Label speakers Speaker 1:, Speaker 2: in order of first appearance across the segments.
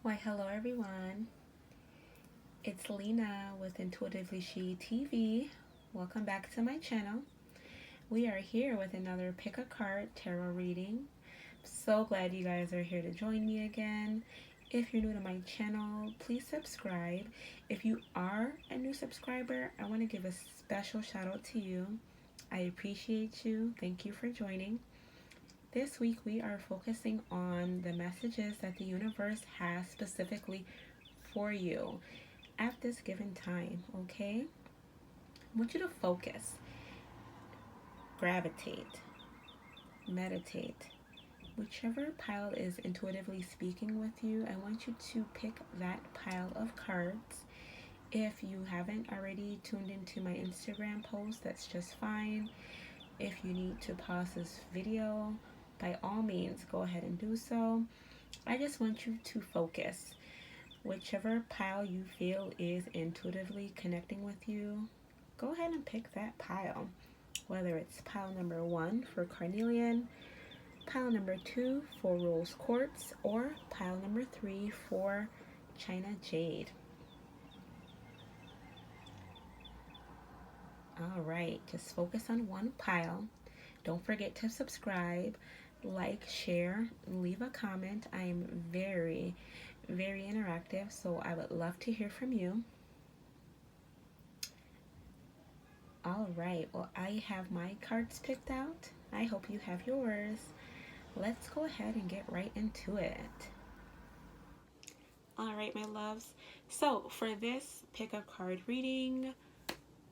Speaker 1: Why, hello everyone. It's Lena with Intuitively She TV. Welcome back to my channel. We are here with another pick a card tarot reading. So glad you guys are here to join me again. If you're new to my channel, please subscribe. If you are a new subscriber, I want to give a special shout out to you. I appreciate you. Thank you for joining. This week we are focusing on the messages that the universe has specifically for you at this given time, okay? I want you to focus, gravitate, meditate. Whichever pile is intuitively speaking with you, I want you to pick that pile of cards. If you haven't already tuned into my Instagram post, that's just fine. If you need to pause this video, by all means, go ahead and do so. I just want you to focus. Whichever pile you feel is intuitively connecting with you, go ahead and pick that pile. Whether it's pile number 1 for Carnelian, pile number 2 for rose quartz, or pile number 3 for China jade. All right, just focus on one pile. Don't forget to subscribe, like, share, leave a comment. I am very interactive, so I would love to hear from you. All right, well, I have my cards picked out. I hope you have yours. Let's go ahead and get right into it. All right, my loves. So for this pick a card reading,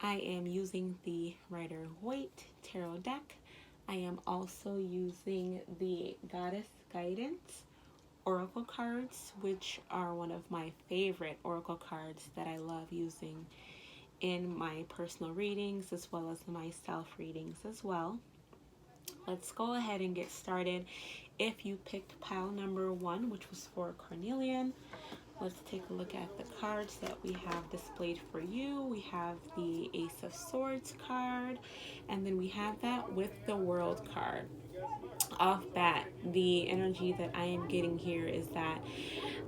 Speaker 1: I am using the Rider-Waite Tarot deck. I am also using the Goddess Guidance Oracle cards, which are one of my favorite Oracle cards that I love using in my personal readings as well as my self readings as well. Let's go ahead and get started. If you picked pile number 1, which was for Carnelian, let's take a look at the cards that we have displayed for you. We have the Ace of Swords card, and then we have that with the World card. Off bat, the energy that I am getting here is that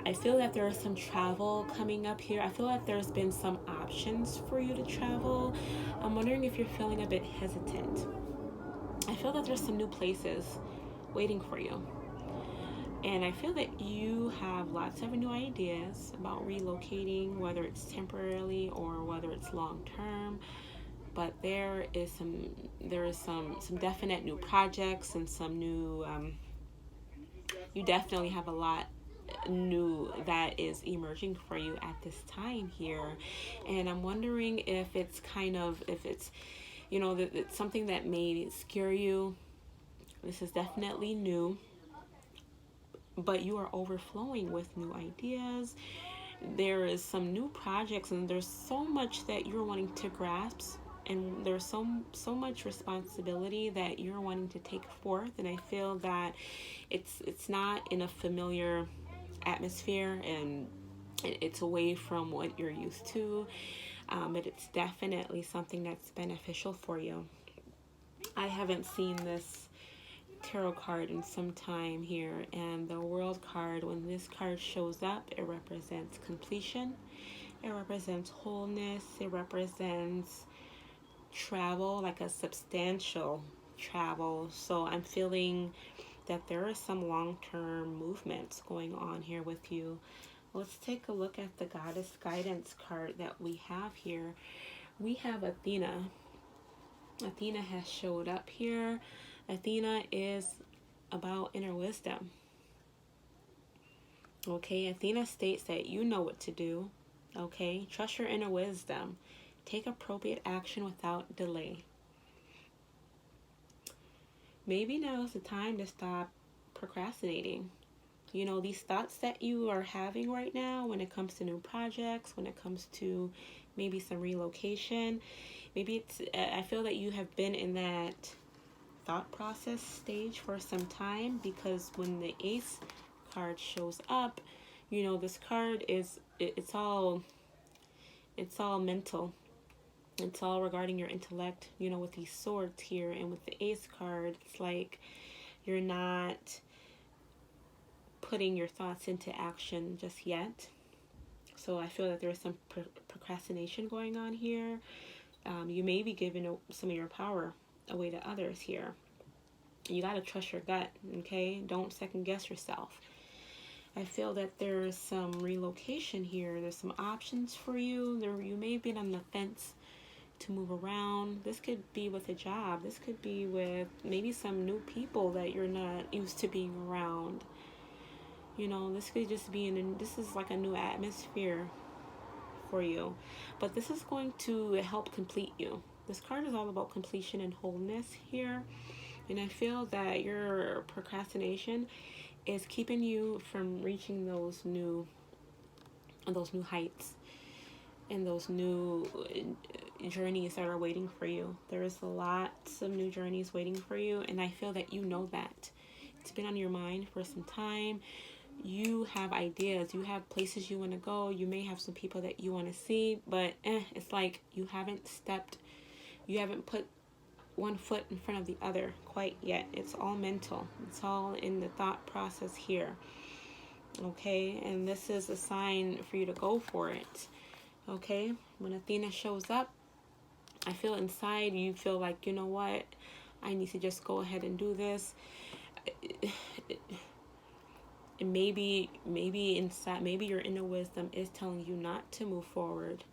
Speaker 1: I feel that there is some travel coming up here. I feel like there's been some options for you to travel. I'm wondering if you're feeling a bit hesitant. I feel that there's some new places waiting for you. And I feel that you have lots of new ideas about relocating, whether it's temporarily or whether it's long term. But there is some definite new projects and some new you definitely have a lot new that is emerging for you at this time here. And I'm wondering if it's it's something that may scare you. This is definitely new, but you are overflowing with new ideas. There is some new projects, and there's so much that you're wanting to grasp, and there's so much responsibility that you're wanting to take forth. And I feel that it's not in a familiar atmosphere, and it's away from what you're used to, but it's definitely something that's beneficial for you. I haven't seen this tarot card in some time here, and the World card, when this card shows up, it represents completion, it represents wholeness, it represents travel, like a substantial travel. So I'm feeling that there is some long-term movements going on here with you. Let's take a look at the Goddess Guidance card that we have here. We have Athena. Athena has showed up here. Athena is about inner wisdom. Okay, Athena states that you know what to do. Okay, trust your inner wisdom. Take appropriate action without delay. Maybe now is the time to stop procrastinating. You know, these thoughts that you are having right now when it comes to new projects, when it comes to maybe some relocation, maybe I feel that you have been in that thought process stage for some time, because when the Ace card shows up, you know, this card is, it's all mental. It's all regarding your intellect, you know, with these swords here. And with the Ace card, it's like you're not putting your thoughts into action just yet. So I feel that there's some procrastination going on here. You may be giving some of your power away to others here. You got to trust your gut, okay? Don't second guess yourself. I feel that there's some relocation here. There's some options for you. You may be on the fence to move around. This could be with a job. This could be with maybe some new people that you're not used to being around. You know, this could just be this is like a new atmosphere for you. But this is going to help complete you. This card is all about completion and wholeness here. And I feel that your procrastination is keeping you from reaching those new heights and those new journeys that are waiting for you. There's lots of new journeys waiting for you, and I feel that you know that. It's been on your mind for some time. You have ideas. You have places you want to go. You may have some people that you want to see, but it's like you haven't put one foot in front of the other quite yet. It's all mental. It's all in the thought process here. Okay, and this is a sign for you to go for it. Okay, when Athena shows up, I feel inside you feel like, you know what, I need to just go ahead and do this. Maybe inside, maybe your inner wisdom is telling you not to move forward.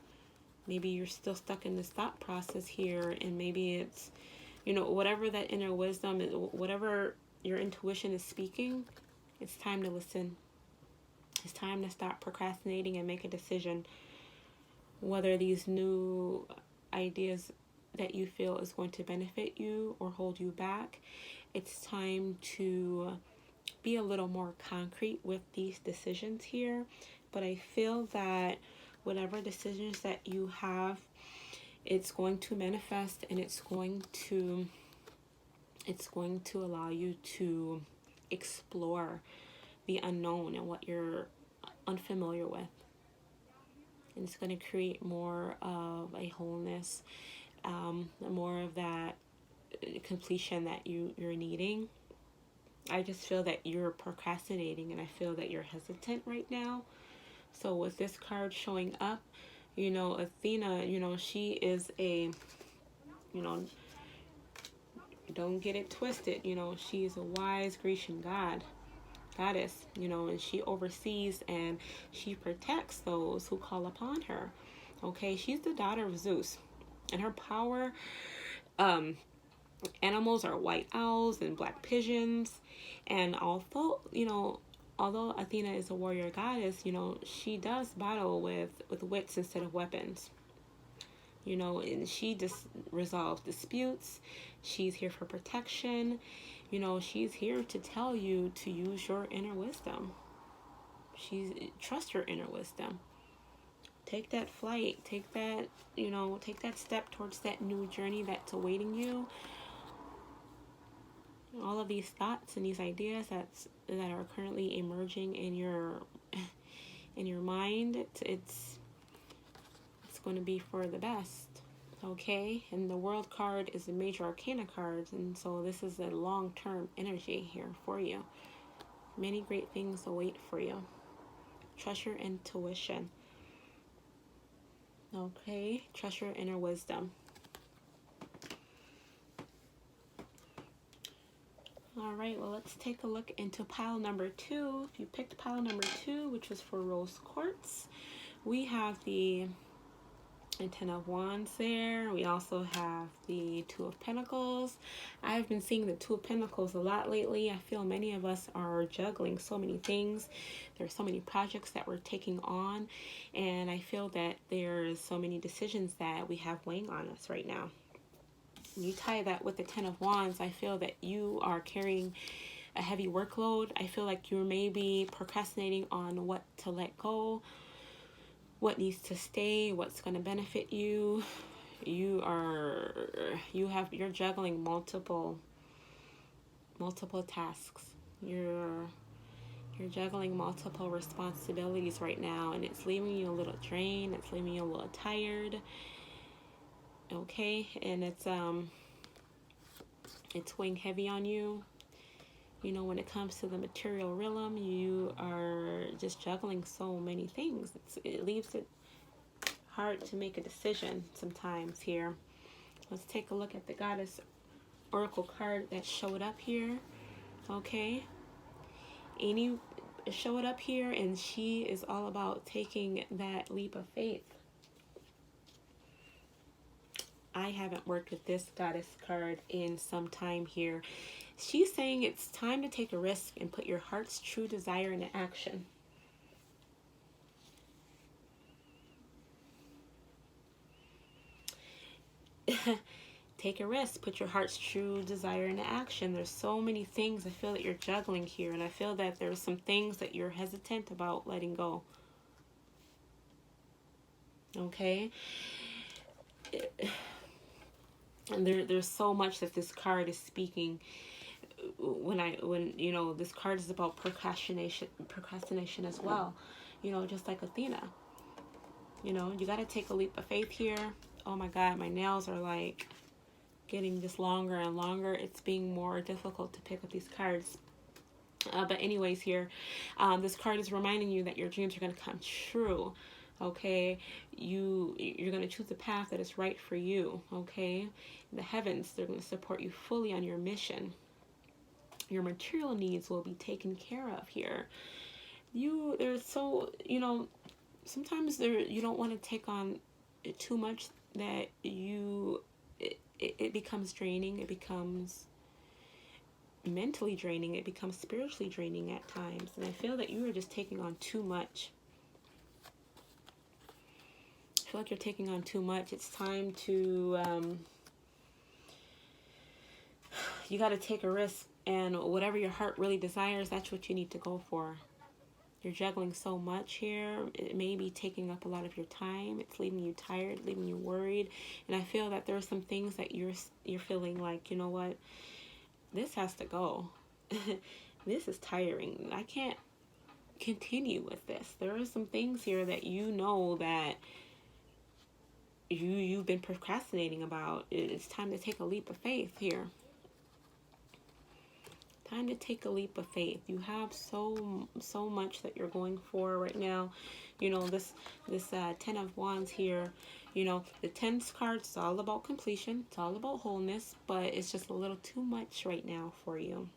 Speaker 1: Maybe you're still stuck in this thought process here, and maybe it's, you know, whatever that inner wisdom is, whatever your intuition is speaking, it's time to listen. It's time to stop procrastinating and make a decision. Whether these new ideas that you feel is going to benefit you or hold you back, it's time to be a little more concrete with these decisions here. But I feel that whatever decisions that you have, it's going to manifest, and it's going to allow you to explore the unknown and what you're unfamiliar with. And it's going to create more of a wholeness, more of that completion that you're needing. I just feel that you're procrastinating, and I feel that you're hesitant right now. So with this card showing up, you know, Athena, you know, she is a, you know, don't get it twisted, you know, she is a wise Grecian goddess, you know, and she oversees and she protects those who call upon her. Okay, she's the daughter of Zeus, and her power, animals are white owls and black pigeons. And although Athena is a warrior goddess, you know, she does battle with wits instead of weapons. You know, and she just resolves disputes. She's here for protection. You know, she's here to tell you to use your inner wisdom. Trust your inner wisdom. Take that flight. Take that step towards that new journey that's awaiting you. All of these thoughts and these ideas that are currently emerging in your mind, it's going to be for the best. Okay, and the World card is a major arcana card, and so this is a long-term energy here for you. Many great things await for you. Trust your intuition. Okay, trust your inner wisdom. All right, well, let's take a look into pile number 2. If you picked pile number 2, which was for rose quartz, we have the Ten of Wands there. We also have the Two of Pentacles. I've been seeing the Two of Pentacles a lot lately. I feel many of us are juggling so many things. There's so many projects that we're taking on, and I feel that there's so many decisions that we have weighing on us right now. You tie that with the Ten of Wands, I feel that you are carrying a heavy workload. I feel like you're maybe procrastinating on what to let go, what needs to stay, what's going to benefit you. You're juggling multiple tasks. You're juggling multiple responsibilities right now, and it's leaving you a little drained. It's leaving you a little tired. Okay, and it's weighing heavy on you. You know, when it comes to the material realm, you are just juggling so many things. It leaves it hard to make a decision sometimes here. Let's take a look at the Goddess Oracle card that showed up here. Okay. Any showed up here, and she is all about taking that leap of faith. I haven't worked with this Goddess card in some time here. She's saying it's time to take a risk and put your heart's true desire into action. Take a risk, put your heart's true desire into action. There's so many things I feel that you're juggling here, and I feel that there's some things that you're hesitant about letting go. Okay? And there's so much that this card is speaking. When you know, this card is about procrastination as well. You know, just like Athena. You know, you got to take a leap of faith here. Oh my God, my nails are like getting just longer and longer. It's being more difficult to pick up these cards. But anyways, here, this card is reminding you that your dreams are going to come true. Okay, you're going to choose a path that is right for you. Okay, the heavens, they're going to support you fully on your mission. Your material needs will be taken care of here. There's so, you know, sometimes you don't want to take on too much that it becomes draining. It becomes mentally draining. It becomes spiritually draining at times. And I feel that you are just taking on too much. I feel like you're taking on too much. It's time to, you got to take a risk. And whatever your heart really desires, that's what you need to go for. You're juggling so much here. It may be taking up a lot of your time. It's leaving you tired, leaving you worried. And I feel that there are some things that you're feeling like, you know what? This has to go. This is tiring. I can't continue with this. There are some things here that you know that you've been procrastinating about. It's time to take a leap of faith here. Time to take a leap of faith. You have so much that you're going for right now. You know, this 10 of Wands here, you know, the 10 cards is all about completion. It's all about wholeness, but it's just a little too much right now for you.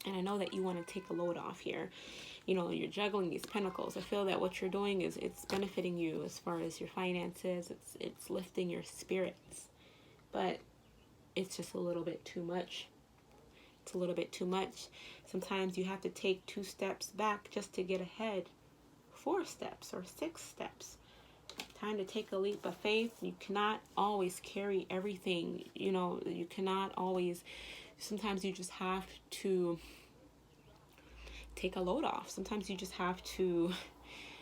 Speaker 1: And I know that you want to take a load off here. You know, you're juggling these pentacles. I feel that what you're doing is it's benefiting you as far as your finances. It's lifting your spirits. But it's just a little bit too much. It's a little bit too much. Sometimes you have to take 2 steps back just to get ahead. 4 steps or 6 steps. Time to take a leap of faith. You cannot always carry everything. You know, you cannot always. Sometimes you just have to take a load off. Sometimes you just have to,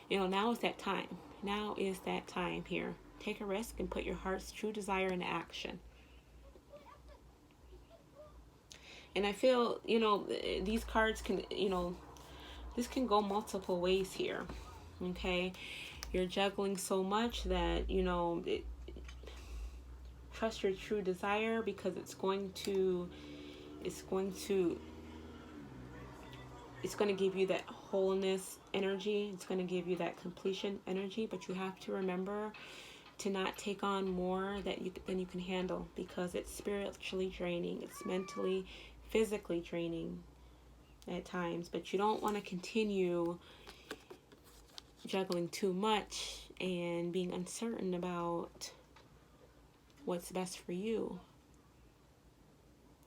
Speaker 1: you know, now is that time. Now is that time here. Take a risk and put your heart's true desire into action. And I feel, you know, these cards can, you know, this can go multiple ways here. Okay? You're juggling so much that, you know, trust your true desire, because it's going to give you that wholeness energy. It's going to give you that completion energy, but you have to remember to not take on more than you can handle, because it's spiritually draining. It's mentally, physically draining at times, but you don't want to continue juggling too much and being uncertain about what's best for you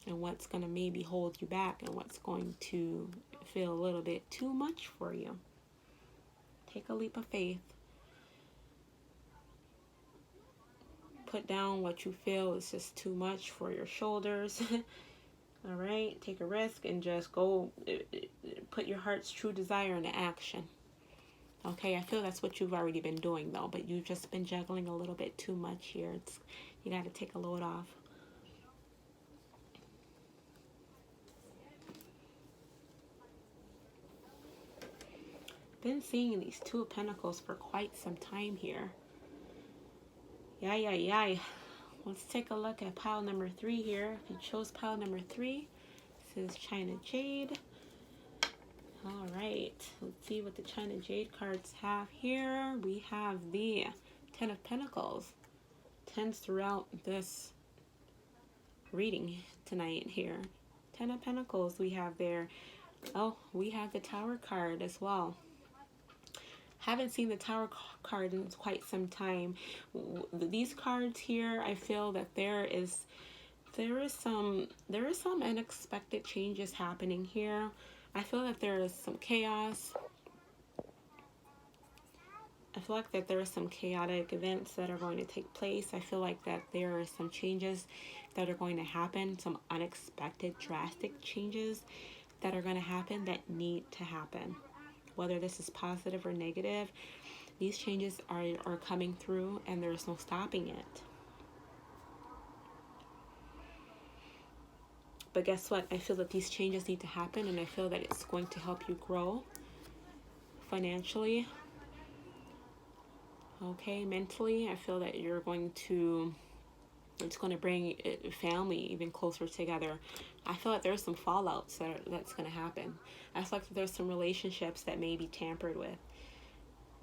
Speaker 1: and what's going to maybe hold you back and what's going to feel a little bit too much for you. Take a leap of faith. Put down what you feel is just too much for your shoulders. All right, take a risk and just go put your heart's true desire into action. Okay, I feel that's what you've already been doing though, but you've just been juggling a little bit too much here. You got to take a load off. Been seeing these 2 of Pentacles for quite some time here. Yay. Let's take a look at pile number 3 here. If you chose pile number 3, is China Jade. All right, let's see what the China Jade cards have here. We have the Ten of Pentacles. Tens throughout this reading tonight here. Ten of Pentacles we have there. Oh, we have the Tower card as well. Haven't seen the Tower card in quite some time. These cards here, I feel that there is some unexpected changes happening here. I feel that there is some chaos. I feel like that there are some chaotic events that are going to take place. I feel like that there are some changes that are going to happen, some unexpected drastic changes that are going to happen that need to happen. Whether this is positive or negative, these changes are coming through and there's no stopping it. But guess what? I feel that these changes need to happen, and I feel that it's going to help you grow financially. Okay, mentally, I feel that you're going to, it's going to bring family even closer together. I feel like there's some fallouts that's going to happen. I feel like there's some relationships that may be tampered with.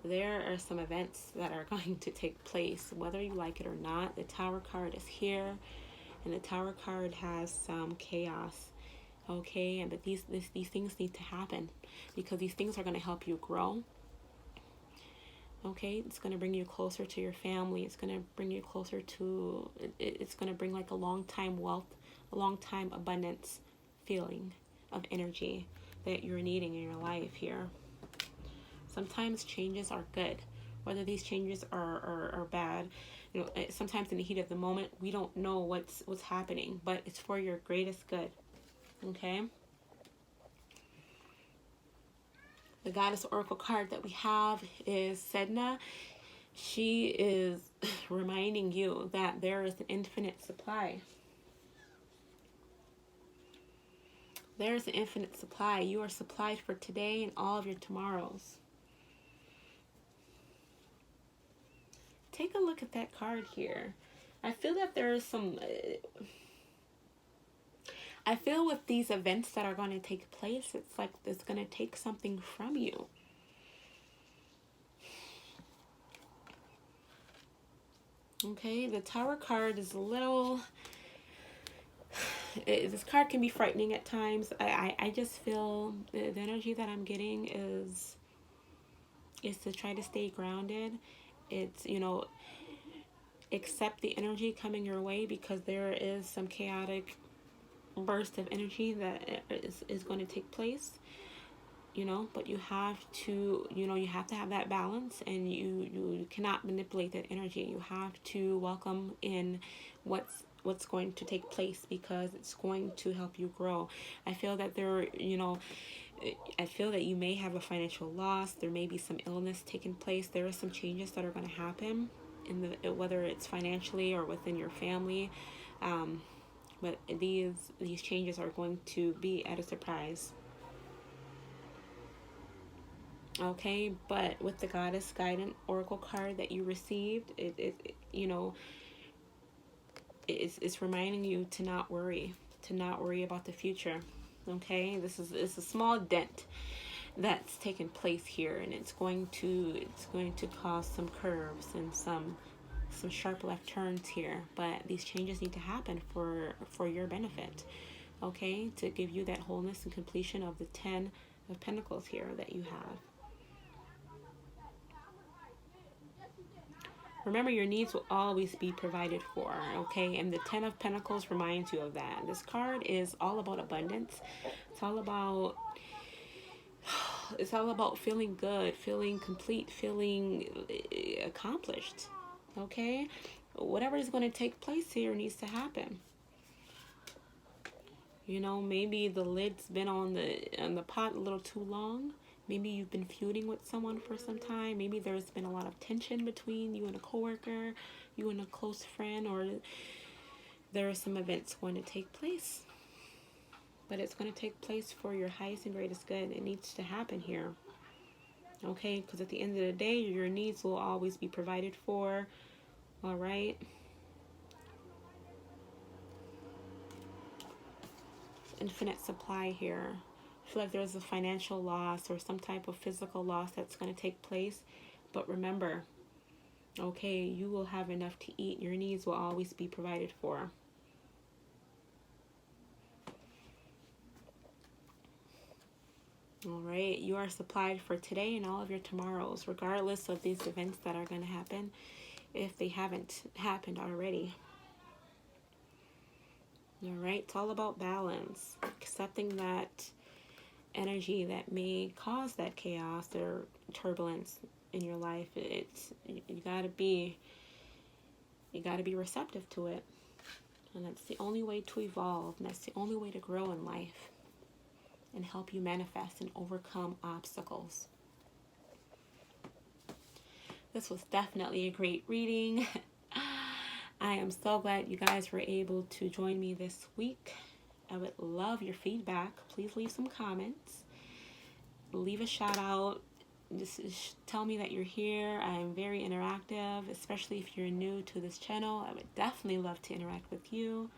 Speaker 1: There are some events that are going to take place, whether you like it or not. The Tower card is here, and the Tower card has some chaos. Okay, but these things need to happen because these things are going to help you grow. Okay, it's going to bring you closer to your family. It's going to bring you closer to, it's going to bring like a long time wealth, a long time abundance feeling of energy that you're needing in your life here. Sometimes changes are good, whether these changes are bad. You know, sometimes in the heat of the moment, we don't know what's happening, but it's for your greatest good. Okay. The Goddess Oracle card that we have is Sedna. She is reminding you that there is an infinite supply. There is an infinite supply. You are supplied for today and all of your tomorrows. Take a look at that card here. I feel that there is some... I feel with these events that are going to take place, it's like it's going to take something from you. Okay, the Tower card is a little... this card can be frightening at times. I just feel the energy that I'm getting is to try to stay grounded. It's, you know, accept the energy coming your way because there is some chaotic burst of energy that is going to take place, you know, but you have to, you know, you have to have that balance, and you cannot manipulate that energy. You have to welcome in what's going to take place because it's going to help you grow. I feel that there, you know, I feel that you may have a financial loss. There may be some illness taking place. There are some changes that are going to happen in the, whether it's financially or within your family. But these changes are going to be at a surprise. Okay, but with the Goddess Guidance Oracle card that you received, it you know, it's reminding you to not worry about the future. Okay, this is a small dent that's taken place here, and it's going to cause some curves and some sharp left turns here, but these changes need to happen for your benefit, okay, to give you that wholeness and completion of the 10 of Pentacles here that you have. Remember, your needs will always be provided for, okay, and the 10 of Pentacles reminds you of that. This card is all about abundance. It's all about feeling good, feeling complete, feeling accomplished. Okay, whatever is going to take place here needs to happen. You know, maybe the lid's been on the pot a little too long. Maybe you've been feuding with someone for some time. Maybe there's been a lot of tension between you and a coworker, you and a close friend, or there are some events going to take place. But it's going to take place for your highest and greatest good. It needs to happen here. Okay, because at the end of the day, your needs will always be provided for. All right. infinite supply here. I feel like there's a financial loss or some type of physical loss that's going to take place. But remember, okay, you will have enough to eat. Your needs will always be provided for. All right, you are supplied for today and all of your tomorrows, regardless of these events that are going to happen, if they haven't happened already. All right, it's all about balance, accepting that energy that may cause that chaos or turbulence in your life. You gotta be receptive to it, and that's the only way to evolve, and that's the only way to grow in life and help you manifest and overcome obstacles. This was definitely a great reading. I am so glad you guys were able to join me this week. I would love your feedback. Please leave some comments. Leave a shout out. Just tell me that you're here. I am very interactive, especially if you're new to this channel. I would definitely love to interact with you.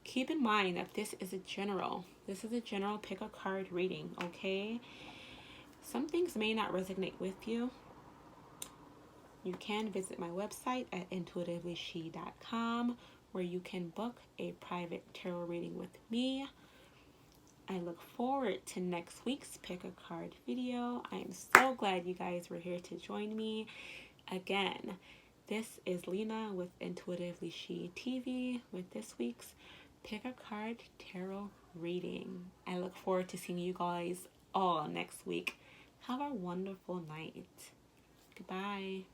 Speaker 1: Keep in mind that this is a general pick a card reading, okay? Some things may not resonate with you. You can visit my website at intuitivelyshe.com, where you can book a private tarot reading with me. I look forward to next week's pick a card video. I am so glad you guys were here to join me. Again, this is Lena with Intuitively She TV with this week's pick a card tarot reading. I look forward to seeing you guys all next week. Have a wonderful night. Goodbye.